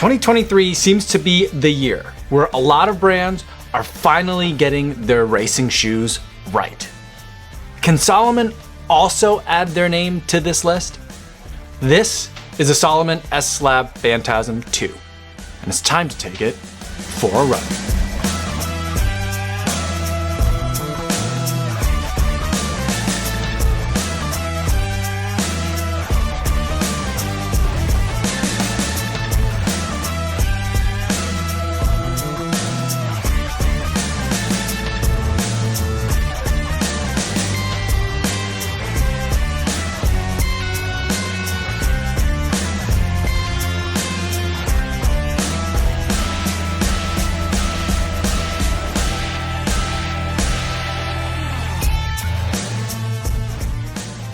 2023 seems to be the year where a lot of brands are finally getting their racing shoes right. Can Salomon also add their name to this list? This is the Salomon S Lab Phantasm 2, and it's time to take it for a run.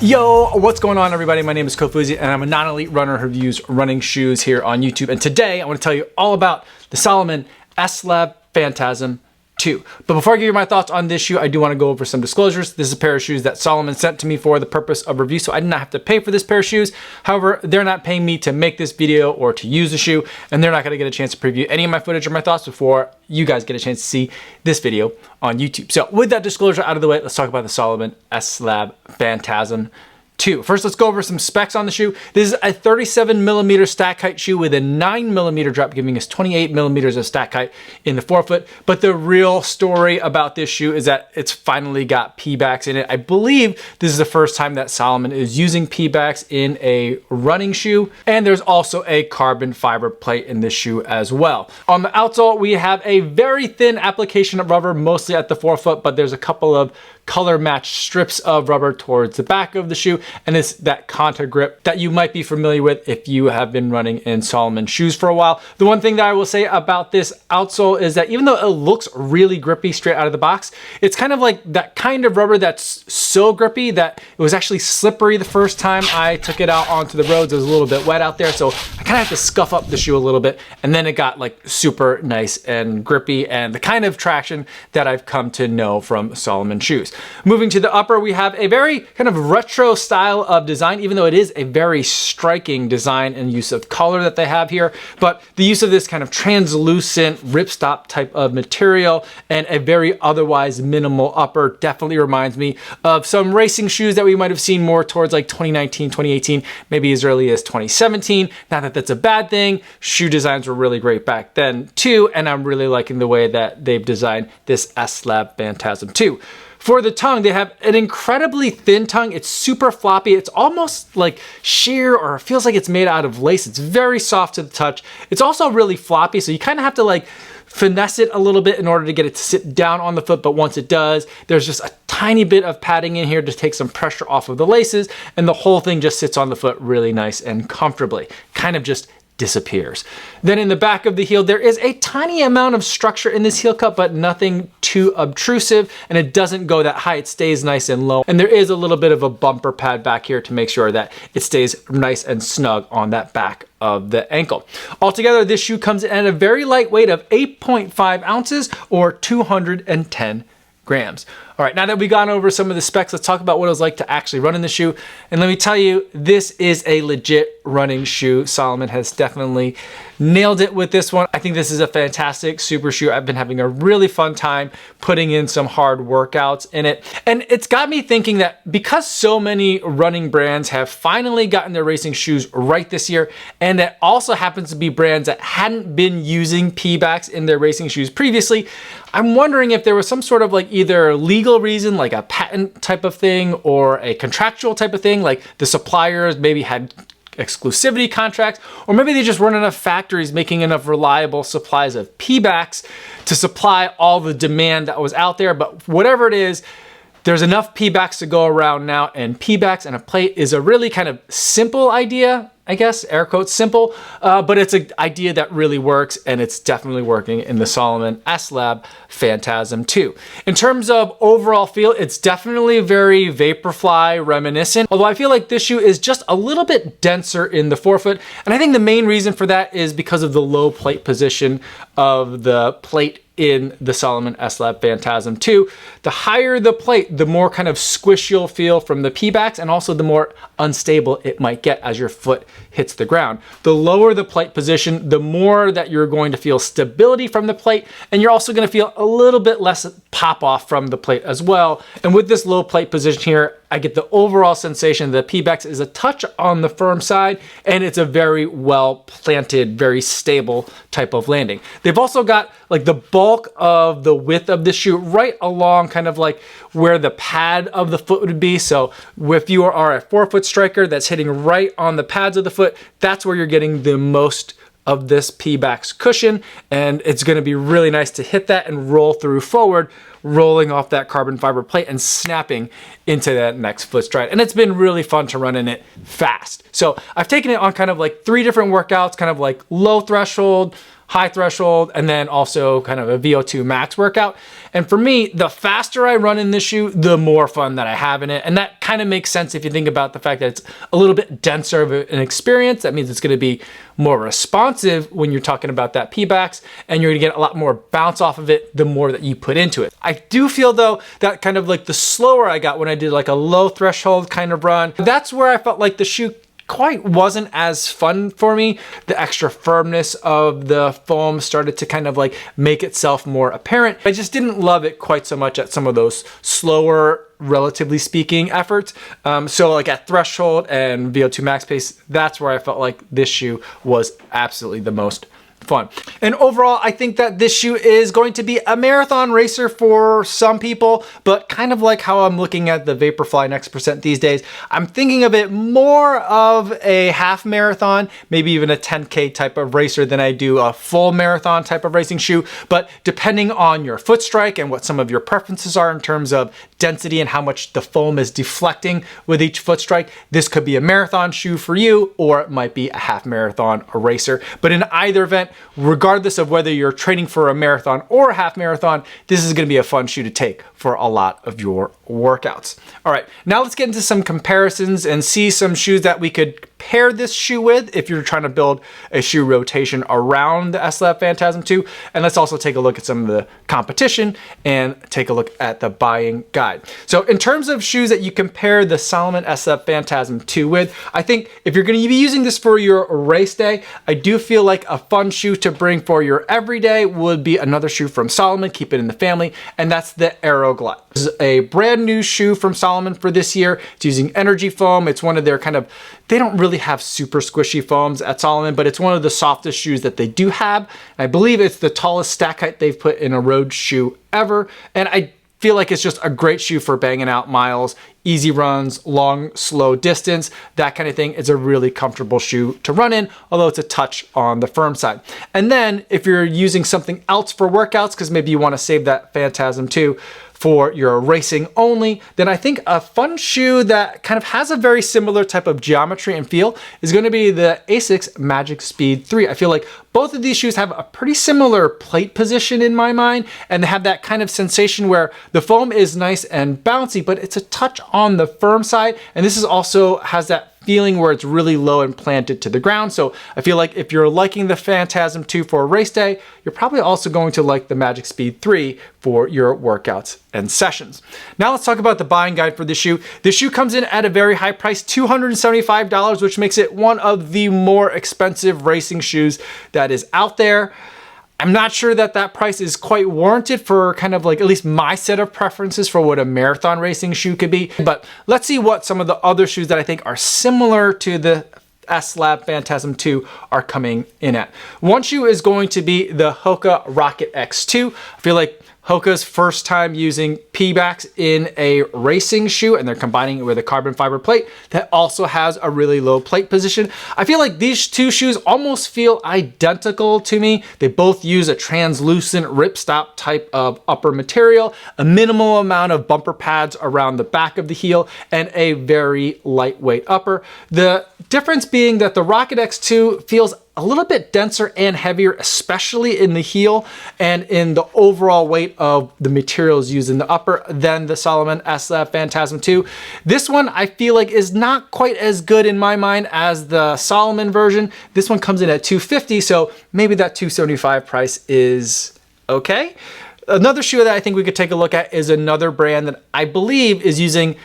Yo, what's going on everybody? My name is Kofuzi and I'm a non-elite runner who reviews running shoes here on YouTube. And today I want to tell you all about the Salomon S Lab Phantasm 2. But before I give you my thoughts on this shoe, I do want to go over some disclosures. This is a pair of shoes that Salomon sent to me for the purpose of review, so I did not have to pay for this pair of shoes. However, they're not paying me to make this video or to use the shoe, and they're not going to get a chance to preview any of my footage or my thoughts before you guys get a chance to see this video on YouTube. So with that disclosure out of the way, let's talk about the Salomon S Lab Phantasm 2. First, let's go over some specs on the shoe. This is a 37mm stack height shoe with a 9mm drop, giving us 28mm of stack height in the forefoot. But the real story about this shoe is that it's finally got P-backs in it. I believe this is the first time that Salomon is using P-backs in a running shoe. And there's also a carbon fiber plate in this shoe as well. On the outsole, we have a very thin application of rubber, mostly at the forefoot, but there's a couple of color matched strips of rubber towards the back of the shoe, and it's that Conta grip that you might be familiar with if you have been running in Salomon shoes for a while. The one thing that I will say about this outsole is that even though it looks really grippy straight out of the box, it's kind of like that kind of rubber that's so grippy that it was actually slippery the first time I took it out onto the roads. It was a little bit wet out there, so I kind of had to scuff up the shoe a little bit, and then it got like super nice and grippy and the kind of traction that I've come to know from Salomon shoes. Moving to the upper, we have a very kind of retro style of design, even though it is a very striking design and use of color that they have here. But the use of this kind of translucent ripstop type of material and a very otherwise minimal upper definitely reminds me of some racing shoes that we might have seen more towards like 2019, 2018, maybe as early as 2017. Not that that's a bad thing. Shoe designs were really great back then too, and I'm really liking the way that they've designed this S Lab Phantasm 2. For the tongue, they have an incredibly thin tongue. It's super floppy. It's almost like sheer, or it feels like it's made out of lace. It's very soft to the touch. It's also really floppy, so you kind of have to like finesse it a little bit in order to get it to sit down on the foot. But once it does, there's just a tiny bit of padding in here to take some pressure off of the laces, and the whole thing just sits on the foot really nice and comfortably. Kind of just disappears. Then in the back of the heel, there is a tiny amount of structure in this heel cup, but nothing too obtrusive, and it doesn't go that high. It stays nice and low. And there is a little bit of a bumper pad back here to make sure that it stays nice and snug on that back of the ankle. Altogether, this shoe comes in at a very light weight of 8.5 ounces or 210 grams. All right, now that we've gone over some of the specs, let's talk about what it was like to actually run in the shoe. And let me tell you, this is a legit running shoe. Salomon has definitely nailed it with this one. I think this is a fantastic super shoe. I've been having a really fun time putting in some hard workouts in it. And it's got me thinking that because so many running brands have finally gotten their racing shoes right this year, and it also happens to be brands that hadn't been using P-backs in their racing shoes previously, I'm wondering if there was some sort of like either legal reason, like a patent type of thing, or a contractual type of thing, like the suppliers maybe had exclusivity contracts, or maybe they just weren't enough factories making enough reliable supplies of P-backs to supply all the demand that was out there. But whatever it is, there's enough P-backs to go around now, and P-backs and a plate is a really kind of simple idea, I guess, air quotes simple, but it's an idea that really works, and it's definitely working in the Salomon S Lab Phantasm 2. In terms of overall feel, it's definitely very Vaporfly reminiscent, although I feel like this shoe is just a little bit denser in the forefoot, and I think the main reason for that is because of the low plate position of the plate in the Salomon S Lab Phantasm 2. The higher the plate, the more kind of squish you'll feel from the P-backs, and also the more unstable it might get as your foot hits the ground. The lower the plate position, the more that you're going to feel stability from the plate, and you're also going to feel a little bit less pop off from the plate as well. And with this low plate position here, I get the overall sensation that P-backs is a touch on the firm side, and it's a very well planted, very stable type of landing. They've also got like the bulk of the width of the shoe right along kind of like where the pad of the foot would be. So if you are a 4-foot striker that's hitting right on the pads of the foot, that's where you're getting the most of this P-backs cushion, and it's going to be really nice to hit that and roll through forward, rolling off that carbon fiber plate and snapping into that next foot stride. And it's been really fun to run in it fast. So I've taken it on kind of like 3 different workouts, kind of like low threshold, high threshold, and then also kind of a VO2 max workout. And for me, the faster I run in this shoe, the more fun that I have in it. And that kind of makes sense if you think about the fact that it's a little bit denser of an experience. That means it's going to be more responsive when you're talking about that P-backs, and you're going to get a lot more bounce off of it the more that you put into it. I do feel though that kind of like the slower I got when I did like a low threshold kind of run, that's where I felt like the shoe quite wasn't as fun for me. The extra firmness of the foam started to kind of like make itself more apparent. I just didn't love it quite so much at some of those slower, relatively speaking, efforts. So like at threshold and VO2 max pace, that's where I felt like this shoe was absolutely the most fun. And overall, I think that this shoe is going to be a marathon racer for some people, but kind of like how I'm looking at the Vaporfly Next Percent these days, I'm thinking of it more of a half marathon, maybe even a 10K type of racer than I do a full marathon type of racing shoe. But depending on your foot strike and what some of your preferences are in terms of density and how much the foam is deflecting with each foot strike, this could be a marathon shoe for you, or it might be a half marathon racer. But in either event, regardless of whether you're training for a marathon or a half marathon, this is going to be a fun shoe to take for a lot of your workouts. All right, now let's get into some comparisons and see some shoes that we could pair this shoe with if you're trying to build a shoe rotation around the S Lab Phantasm 2. And let's also take a look at some of the competition and take a look at the buying guide. So in terms of shoes that you compare the Salomon S Lab Phantasm 2 with, I think if you're going to be using this for your race day, I do feel like a fun shoe to bring for your everyday would be another shoe from Salomon, keep it in the family, and that's the Aero Glide. This is a brand new shoe from Salomon for this year. It's using energy foam. It's one of their kind of, they don't really have super squishy foams at Salomon, but it's one of the softest shoes that they do have. I believe it's the tallest stack height they've put in a road shoe ever. And I feel like it's just a great shoe for banging out miles, easy runs, long, slow distance, that kind of thing. It's a really comfortable shoe to run in, although it's a touch on the firm side. And then if you're using something else for workouts, because maybe you want to save that Phantasm 2 for your racing only, then I think a fun shoe that kind of has a very similar type of geometry and feel is going to be the Asics Magic Speed 3. I feel like both of these shoes have a pretty similar plate position in my mind, and they have that kind of sensation where the foam is nice and bouncy, but it's a touch on the firm side. And this is also has that feeling where it's really low and planted to the ground. So I feel like if you're liking the Phantasm 2 for a race day, you're probably also going to like the Magic Speed 3 for your workouts and sessions. Now let's talk about the buying guide for this shoe. This shoe comes in at a very high price, $275, which makes it one of the more expensive racing shoes that is out there. I'm not sure that that price is quite warranted for kind of like at least my set of preferences for what a marathon racing shoe could be. But let's see what some of the other shoes that I think are similar to the S Lab Phantasm 2 are coming in at. One shoe is going to be the Hoka Rocket X2. I feel like Hoka's first time using P-backs in a racing shoe, and they're combining it with a carbon fiber plate that also has a really low plate position. I feel like these two shoes almost feel identical to me. They both use a translucent ripstop type of upper material, a minimal amount of bumper pads around the back of the heel, and a very lightweight upper. The difference being that the Rocket X2 feels a little bit denser and heavier, especially in the heel and in the overall weight of the materials used in the upper than the Salomon S Lab Phantasm 2. This one I feel like is not quite as good in my mind as the Salomon version. This one comes in at $250, so maybe that $275 price is okay. Another shoe that I think we could take a look at is another brand that I believe is using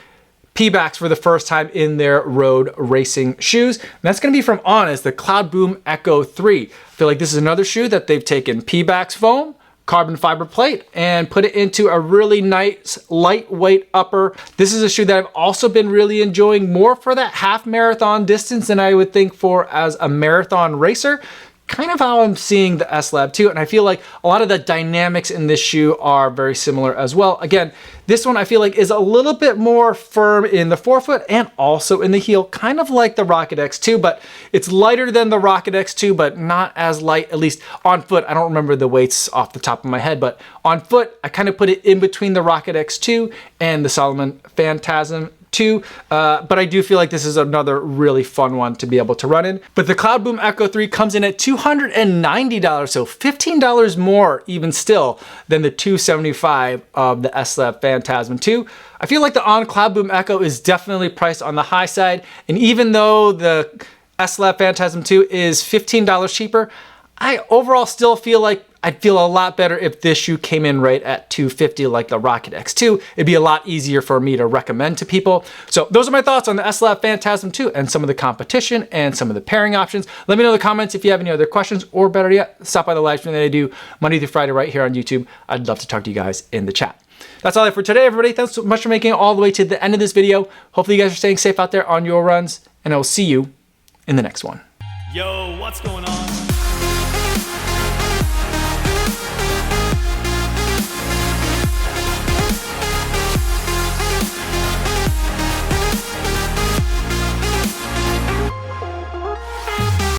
P-backs for the first time in their road racing shoes. And that's gonna be from Honest, the Cloud Boom Echo 3. I feel like this is another shoe that they've taken P-backs foam, carbon fiber plate, and put it into a really nice lightweight upper. This is a shoe that I've also been really enjoying more for that half marathon distance than I would think for as a marathon racer. Kind of how I'm seeing the S Lab 2, and I feel like a lot of the dynamics in this shoe are very similar as well. Again, this one I feel like is a little bit more firm in the forefoot and also in the heel, kind of like the Rocket X2, but it's lighter than the Rocket X2, but not as light, at least on foot. I don't remember the weights off the top of my head, but on foot, I kind of put it in between the Rocket X2 and the Salomon Phantasm 2, but I do feel like this is another really fun one to be able to run in. But the Cloud Boom Echo 3 comes in at $290, so $15 more even still than the $275 of the S Lab Phantasm 2. I feel like the On Cloud Boom Echo is definitely priced on the high side, and even though the S Lab Phantasm 2 is $15 cheaper, I overall still feel like I'd feel a lot better if this shoe came in right at $250 like the Rocket X2. It'd be a lot easier for me to recommend to people. So those are my thoughts on the S Lab Phantasm 2 and some of the competition and some of the pairing options. Let me know in the comments if you have any other questions, or better yet, stop by the live stream that I do Monday through Friday right here on YouTube. I'd love to talk to you guys in the chat. That's all I have for today, everybody. Thanks so much for making it all the way to the end of this video. Hopefully you guys are staying safe out there on your runs, and I will see you in the next one. Yo, what's going on?